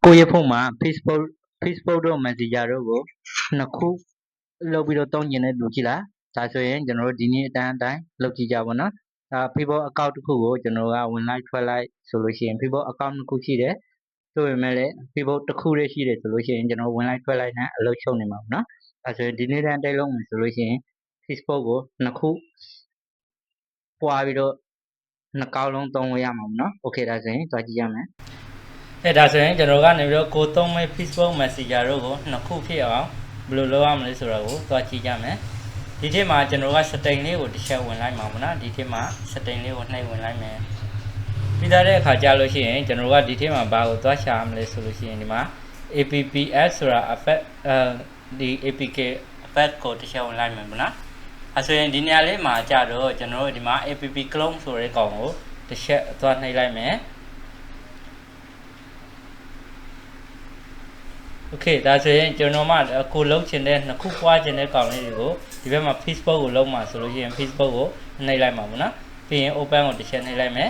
ကိုယ့်ရဲ့ဖုန်းမှာ Facebook တို့ Messenger တို့ကိုနှစ်ခုလုပ်ပြီးတော့သုံးကျင်တဲ့လူရှိလားဒါဆိုရင်ကျွန်တော်တို့ဒီနေ့အတန်းအတိုင်းလုပ်ကြည့်ကြပါနော်ဒါ Facebook account တစ်ခုကိုကျွန်တော်ကဝင်လိုက်ထွက်လိုက်ဆိုလို့ရှိရင် Facebook account တစ်ခုရှိတယ်ဆိုပေမဲ့လည်း Facebook တစ်ခုတည်းရှိတယ်ဆိုလို့ရှိရင်ကျွန်တော်ဝင်လိုက်ထွက်လိုက်နဲ့အလုပ်ချုပ်နေမှာပေါ့နော်ဒါဆိုရင်ဒီနေ့တန်းအတိုင်းလုပ်မယ်ဆိုလို့ရှိရင် Facebook ကိုနှစ်ခုပွားပြီးတော့နှစ်ကောက်လုံးသုံးလို့ရမှာပေါ့နော် Okay ဒါဆိုရင်သွားကြည့်ရမယ်ဒါဆိုရင်ကျွန်တော်ကနေပြီးတော့ကိုသုံးမဲ့ Facebook Messenger တို့ကိုနှစ်ခုဖြစ်အောင်ဘယ်လိုလုပ်ရမလဲဆိုတာကိုသွားကြည့်ကြမယ်ဒီထက်မှာကျွန်တော်က setting လေးကိုတစ်ချက်ဝင်လိုက်မှာပေါ့နော်ဒီထက်မှာ setting လေးကိုနှိပ်ဝင်လိုက်မယ်ပြီးသားတဲ့အခါကြာလို့ရှိရင်ကျွန်တော်ကဒီထက်မှာဘာကိုသွားရှာရမလဲဆိုလို့ရှိရင်ဒီမှာ apps ဆိုတာ effect ဒီ apk effect ကိုတစ်ချက်ဝင်လိုက်မယ်ပေါ့နော်အဲဆိုရင်ဒီနေရာလေးမှာကြာတော့ကျွန်တော်တို့ဒီမှာ app clone ဆိုတဲ့ကောင်ကိုတစ်ချက်သွားနှိပ်လိုက်မယ်โอเคဒါဆိုရင်ကျွန်တော်မှကိုလုံးချင်တဲ့နှစ်ခုပွားချင်တဲ့ကောင်လေးတွေကိုဒီဘက်မှာ Facebook ကိုလုံးမှာဆိုလို့ရှိရင် Facebook ကိုနှိပ်လိုက်မှာပေါ့နော်ပြီးရင် open ကိုတစ်ချက်နှိပ်လိုက်မယ်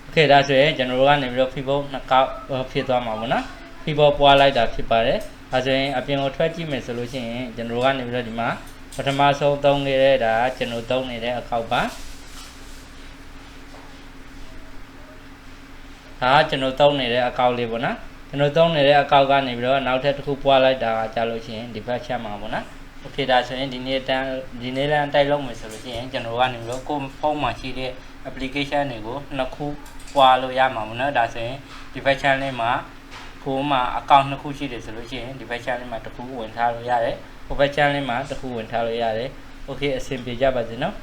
โอเคဒါဆိုရင်ကျွန်တော်တို့ကနေပြီးတော့ Facebook နှစ်ကောက်ဖြစ်သွားမှာပေါ့နော် Facebook ပွားလိုက်တာဖြစ်ပါတယ်ဒါဆိုရင်အပြင်ကိုထွက်ကြည့်မယ်ဆိုလို့ရှိရင်ကျွန်တော်တို့ကနေပြီးတော့ဒီမှာပထမဆုံးသုံးခဲ့တဲ့ဒါကျွန်တော်သုံးနေတဲ့အကောက်ပါဒါကျွန်တော်သုံးနေတဲ့အကောက်လေးပေါ့နော်ကျွန်တော်သုံးနေတဲ့အကောက်ကနေပြီးတော့နောက်ထပ်တစ်ခုပွားလိုက်တာကြာလို့ရှိရင်ဒီဘက်ချက်မှာပေါ့နော်โอเคဒါဆိုရင်ဒီနေ့လမ်းတိုက်လုံးမယ်ဆိုလို့ရှိရင်ကျွန်တော်ကနေပြီးတော့ကိုယ်ဖုန်းမှာရှိတဲ့ application တွေကိုနှစ်ခုပွားလို့ရမှာပေါ့နော်ဒါဆိုရင်ဒီဘက် channel မှာဖုန်းမှာ account နှစ်ခုရှိတယ်ဆိုလို့ရှိရင်ဒီဘက် channel မှာတစ်ခုဝင်ထားလို့ရတယ်ဟိုဘက် channel မှာတစ်ခုဝင်ထားလို့ရတယ်โอเคအဆင်ပြေကြပါစေနော်